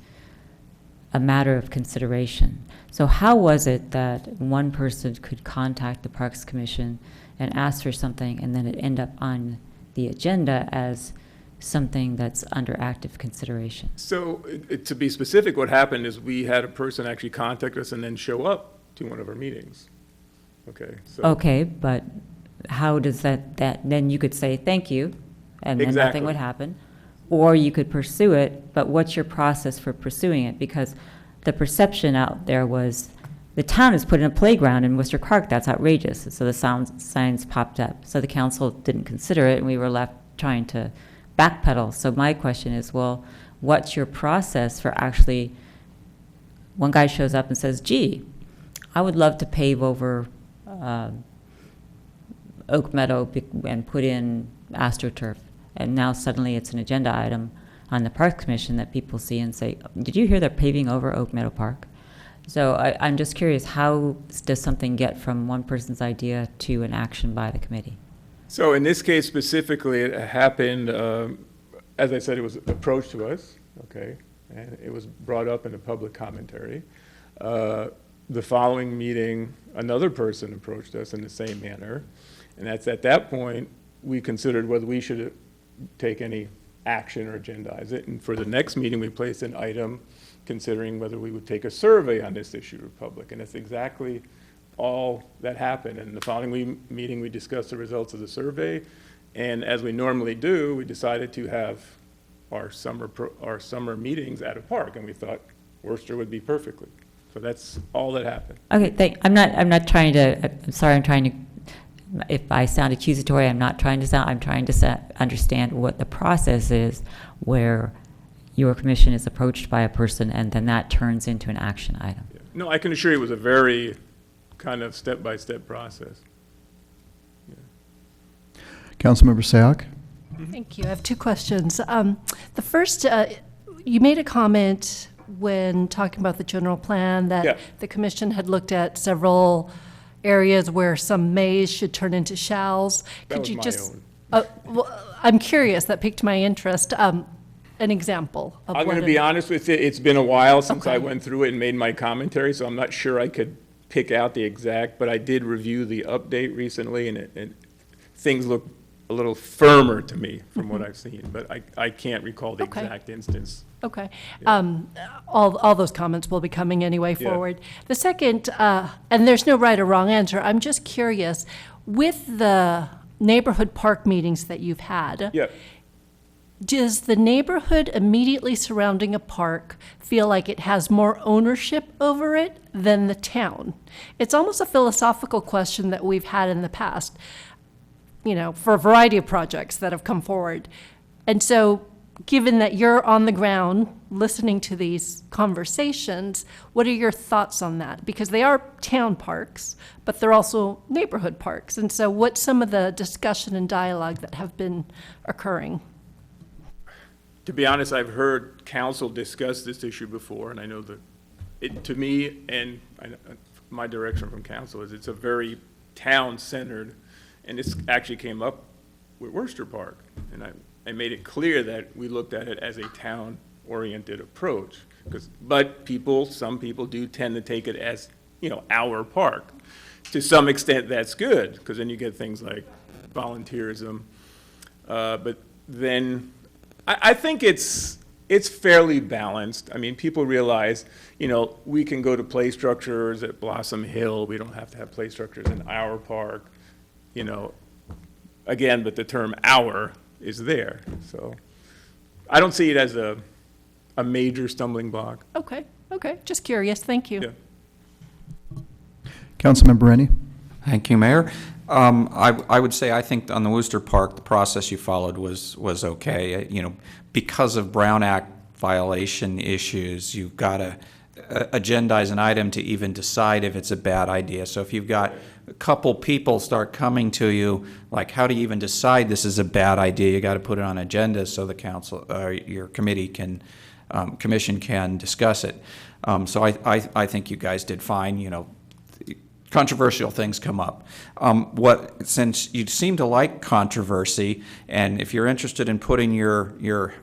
a matter of consideration. So how was it that one person could contact the Parks Commission and ask for something, and then it end up on the agenda as something that's under active consideration? So to be specific, what happened is we had a person actually contact us and then show up to one of our meetings. Okay, but how does that then you could say thank you, and then Exactly. nothing would happen, or you could pursue it, but what's your process for pursuing it? Because the perception out there was the town has put in a playground in Worcester Park, that's outrageous, so the signs popped up. So the council didn't consider it, and we were left trying to backpedal. So my question is, well, what's your process for actually, one guy shows up and says, gee, I would love to pave over Oak Meadow and put in AstroTurf. And now suddenly it's an agenda item on the Parks Commission that people see and say, did you hear they're paving over Oak Meadow Park? So I'm just curious, how does something get from one person's idea to an action by the committee? So in this case specifically, it happened, as I said, it was approached to us, okay, and it was brought up in a public commentary. The following meeting, another person approached us in the same manner, and that's at that point, we considered whether we should take any action or agendize it, and for the next meeting, we placed an item considering whether we would take a survey on this issue to the public, and that's exactly all that happened. And the following meeting, we discussed the results of the survey. And as we normally do, we decided to have our summer meetings at a park. And we thought Worcester would be perfectly. So that's all that happened. Okay, I'm not trying to, I'm sorry, I'm trying to, if I sound accusatory, I'm trying to understand what the process is where your commission is approached by a person and then that turns into an action item. Yeah. No, I can assure you it was a very kind of step-by-step process. Yeah. Councilmember Sayak? Thank you. I have two questions. The first, you made a comment when talking about the general plan that the commission had looked at several areas where some mays should turn into shalls. Could you just? Well, I'm curious. That piqued my interest. An example of I'm going to be honest with you. It's been a while since I went through it and made my commentary, so I'm not sure I could pick out the exact. But I did review the update recently, and things look a little firmer to me from what I've seen. But I can't recall the exact instance. Okay. All those comments will be coming anyway forward. The second, and there's no right or wrong answer, I'm just curious, with the neighborhood park meetings that you've had, does the neighborhood immediately surrounding a park feel like it has more ownership over it than the town? It's almost a philosophical question that we've had in the past, for a variety of projects that have come forward. And so, given that you're on the ground listening to these conversations, what are your thoughts on that? Because they are town parks, but they're also neighborhood parks. And so what's some of the discussion and dialogue that have been occurring? To be honest, I've heard council discuss this issue before, and I know that to me, and my direction from council is it's a very town-centered, and this actually came up with Worcester Park. And I made it clear that we looked at it as a town-oriented approach. But some people do tend to take it as, our park. To some extent, that's good, because then you get things like volunteerism. But then I think it's fairly balanced. I mean, people realize, we can go to play structures at Blossom Hill. We don't have to have play structures in our park, Again, but the term "our" is there. So I don't see it as a major stumbling block. Okay. Just curious. Thank you. Yeah. Councilmember Rennie? Thank you, Mayor. I would say I think on the Worcester Park, the process you followed was okay. Because of Brown Act violation issues, you've got to agendize an item to even decide if it's a bad idea. So if you've got a couple people start coming to you, like, how do you even decide this is a bad idea? You got to put it on agenda so the council, your committee commission can discuss it. So I think you guys did fine. Controversial things come up. Since you seem to like controversy, and if you're interested in putting your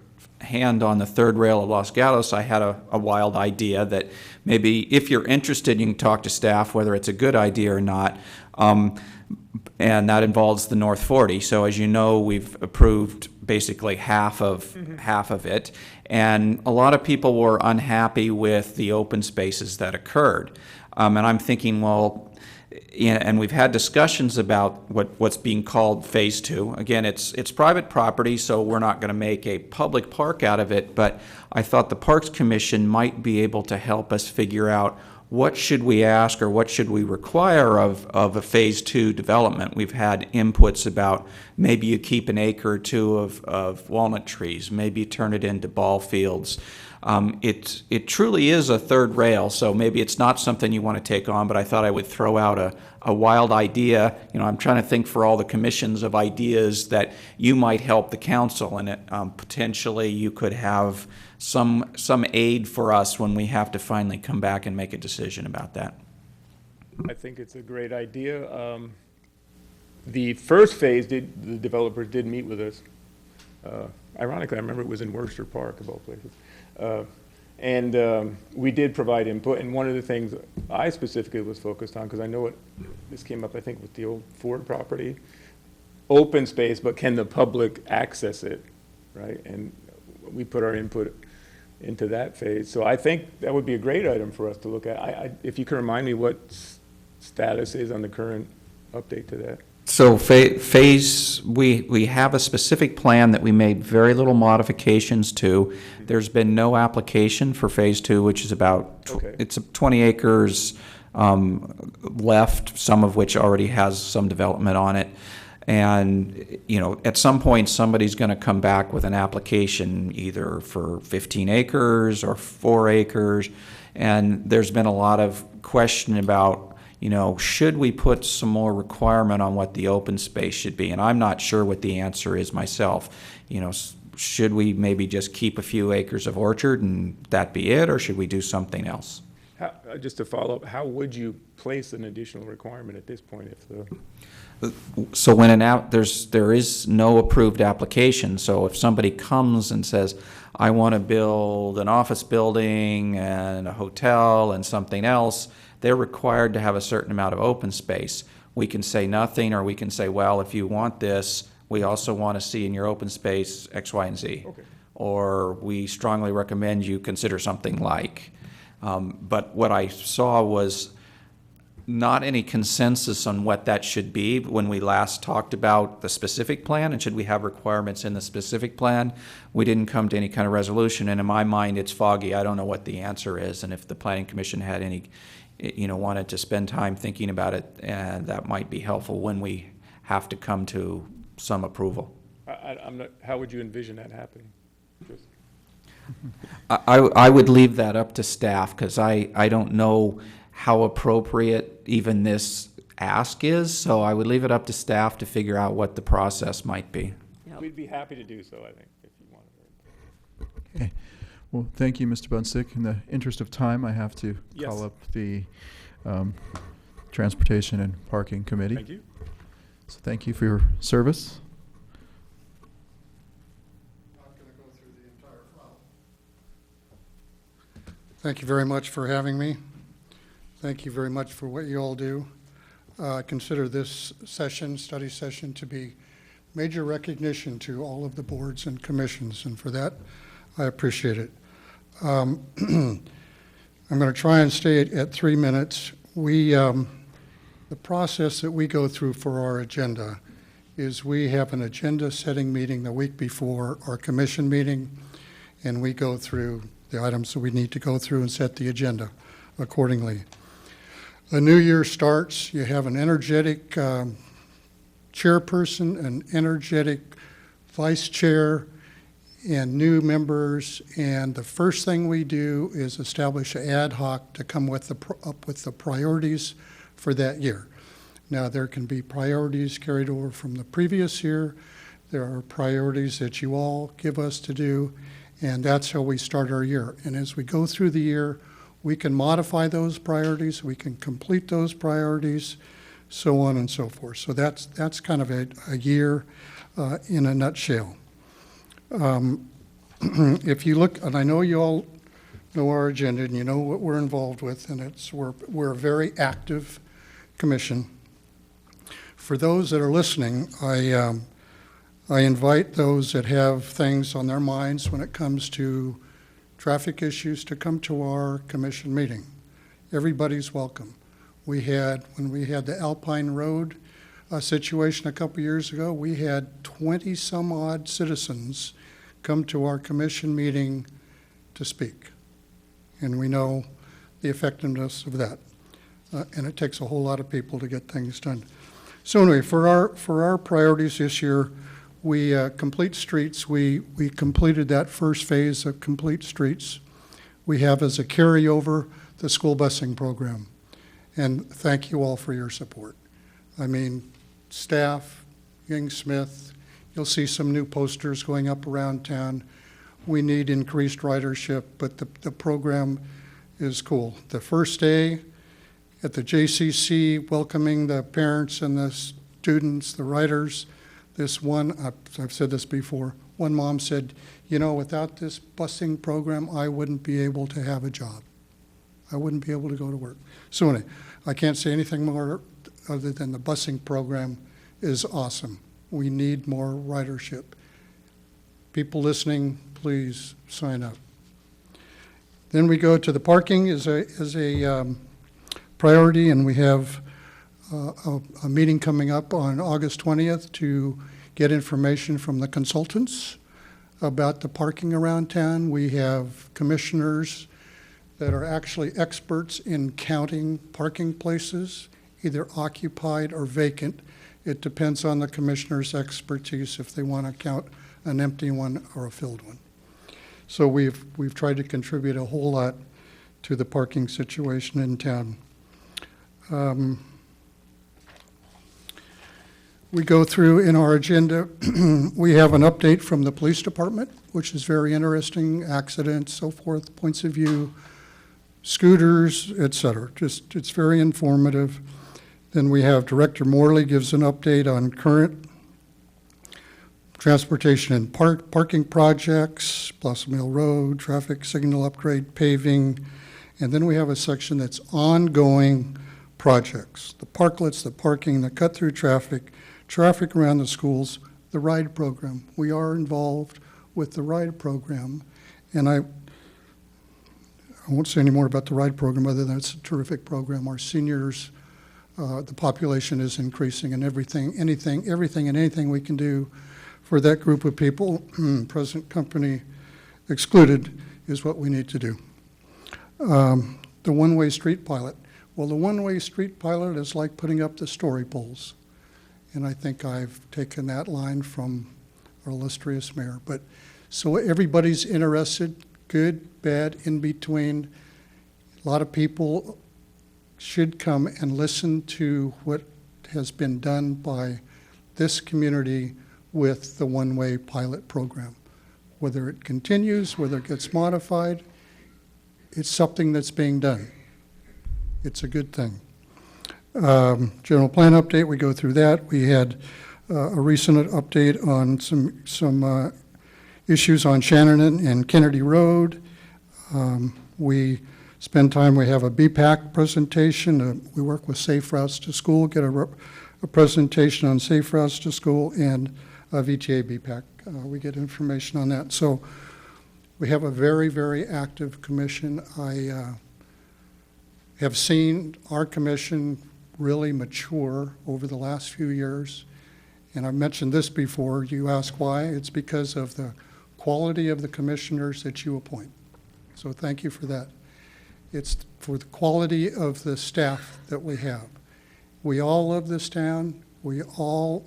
hand on the third rail of Los Gatos, I had a wild idea that maybe if you're interested, you can talk to staff whether it's a good idea or not. And that involves the North 40. So as you know, we've approved basically half of it, and a lot of people were unhappy with the open spaces that occurred. And I'm thinking, well, and we've had discussions about what's being called Phase 2. Again, it's private property, so we're not going to make a public park out of it, but I thought the Parks Commission might be able to help us figure out what should we ask or what should we require of a Phase 2 development. We've had inputs about maybe you keep an acre or two of walnut trees, maybe you turn it into ball fields. It truly is a third rail, so maybe it's not something you want to take on, but I thought I would throw out a wild idea. I'm trying to think for all the commissions of ideas that you might help the council, and potentially you could have some aid for us when we have to finally come back and make a decision about that. I think it's a great idea. The first phase, the developers did meet with us. Ironically, I remember it was in Worcester Park, of all places. And we did provide input, and one of the things I specifically was focused on, because I know this came up, I think, with the old Ford property, open space, but can the public access it, right? And we put our input into that phase. So I think that would be a great item for us to look at. If you can remind me what status is on the current update to that? So phase, we have a specific plan that we made very little modifications to. There's been no application for phase 2, which is about, Okay. it's 20 acres left, some of which already has some development on it. And, you know, at some point, somebody's going to come back with an application either for 15 acres or 4 acres. And there's been a lot of question about, you know, should we put some more requirement on what the open space should be? And I'm not sure what the answer is myself. You know, should we maybe just keep a few acres of orchard and that be it, or should we do something else? Just to follow up, how would you place an additional requirement at this point if the? So when there is no approved application, so if somebody comes and says, I want to build an office building and a hotel and something else, they're required to have a certain amount of open space. We can say nothing, or we can say, well, if you want this, we also want to see in your open space X, Y, and Z. Okay. Or we strongly recommend you consider something like. But what I saw was not any consensus on what that should be when we last talked about the specific plan, and should we have requirements in the specific plan. We didn't come to any kind of resolution, and in my mind, it's foggy. I don't know what the answer is, and if the Planning Commission had any, you know, wanted to spend time thinking about it, and that might be helpful when we have to come to some approval. I'm not, how would you envision that happening? Just- I would leave that up to staff, because I don't know how appropriate even this ask is, so I would leave it up to staff to figure out what the process might be. We'd be happy to do so, I think, if you wanted. Okay. Well, thank you, Mr. Bunsick. In the interest of time, I have to Yes. call up the Transportation and Parking Committee. Thank you. So thank you for your service. Thank you very much for having me. Thank you very much for what you all do. I consider this session, study session, to be major recognition to all of the boards and commissions, and for that, I appreciate it. I'm going to try and stay at 3 minutes. The process that we go through for our agenda is we have an agenda-setting meeting the week before our commission meeting, and we go through the items that we need to go through and set the agenda accordingly. A new year starts. You have an energetic chairperson, an energetic vice chair, and new members. And the first thing we do is establish an ad hoc to come up with the priorities for that year. Now, there can be priorities carried over from the previous year. There are priorities that you all give us to do, and that's how we start our year. And as we go through the year, we can modify those priorities, we can complete those priorities, so on and so forth. So that's kind of a year in a nutshell. If you look, and I know you all know our agenda and you know what we're involved with, and we're a very active commission. For those that are listening, I invite those that have things on their minds when it comes to traffic issues to come to our commission meeting. Everybody's welcome. When we had the Alpine Road situation a couple years ago, we had 20 some odd citizens come to our commission meeting to speak. And we know the effectiveness of that. And it takes a whole lot of people to get things done. So anyway, for our priorities this year, we complete streets. We completed that first phase of complete streets. We have as a carryover the school busing program. And thank you all for your support. I mean, staff, Young Smith, you'll see some new posters going up around town. We need increased ridership, but the program is cool. The first day at the JCC, welcoming the parents and the students, the riders, I've said this before, one mom said, you know, without this busing program, I wouldn't be able to have a job. I wouldn't be able to go to work. So anyway, I can't say anything more other than the busing program is awesome. We need more ridership. People listening, please sign up. Then we go to the parking as a priority, and we have a meeting coming up on August 20th to get information from the consultants about the parking around town. We have commissioners that are actually experts in counting parking places, either occupied or vacant. It depends on the commissioner's expertise if they want to count an empty one or a filled one. So we've tried to contribute a whole lot to the parking situation in town. We go through in our agenda, we have an update from the police department, which is very interesting, accidents, so forth, points of view, scooters, et cetera. Just, it's very informative. Then we have Director Morley gives an update on current transportation and parking projects, Blossom Hill Road, traffic signal upgrade, paving, and then we have a section that's ongoing projects, the parklets, the parking, the cut-through traffic around the schools, the RIDE program. We are involved with the RIDE program, and I won't say any more about the RIDE program other than it's a terrific program. Our seniors, the population is increasing, and everything and anything we can do for that group of people, present company excluded, is what we need to do. The one-way street pilot. Well, the one-way street pilot is like putting up the story poles. And I think I've taken that line from our illustrious mayor. But so everybody's interested, good, bad, in between. A lot of people should come and listen to what has been done by this community with the one-way pilot program. Whether it continues, whether it gets modified, it's something that's being done. It's a good thing. General plan update, we go through that. We had a recent update on some issues on Shannon and Kennedy Road. We spend time, we have a BPAC presentation. We work with Safe Routes to School, get a presentation on Safe Routes to School and VTA BPAC. We get information on that. So we have a very, very active commission. I have seen our commission really mature over the last few years. And I've mentioned this before. You ask why? It's because of the quality of the commissioners that you appoint. So thank you for that. It's for the quality of the staff that we have. We all love this town. We all,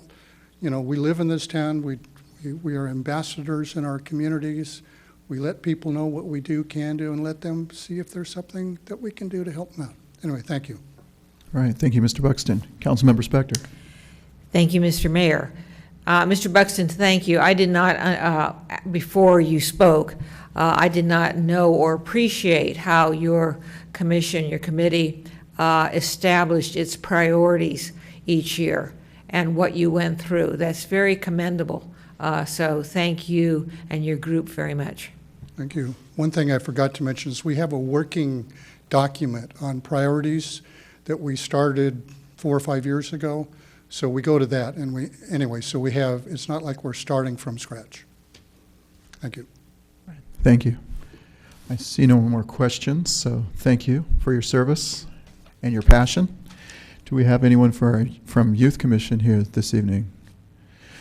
we live in this town. We are ambassadors in our communities. We let people know what we can do, and let them see if there's something that we can do to help them out. Anyway, thank you. All right, thank you, Mr. Buxton. Councilmember Spector. Thank you, Mr. Mayor. Mr. Buxton, thank you. I did not, before you spoke, I did not know or appreciate how your commission, your committee, established its priorities each year and what you went through. That's very commendable. So thank you and your group very much. Thank you. One thing I forgot to mention is we have a working document on priorities that we started 4 or 5 years ago. So we go to that, and so we have, it's not like we're starting from scratch. Thank you. Thank you. I see no more questions, so thank you for your service and your passion. Do we have anyone from Youth Commission here this evening?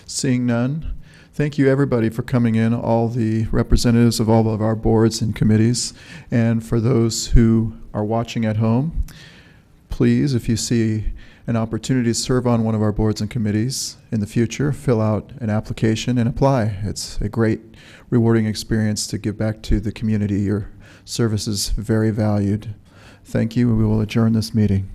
Seeing none, thank you everybody for coming in, all the representatives of all of our boards and committees, and for those who are watching at home, please, if you see an opportunity to serve on one of our boards and committees in the future, fill out an application and apply. It's a great, rewarding experience to give back to the community. Your service is very valued. Thank you, and we will adjourn this meeting.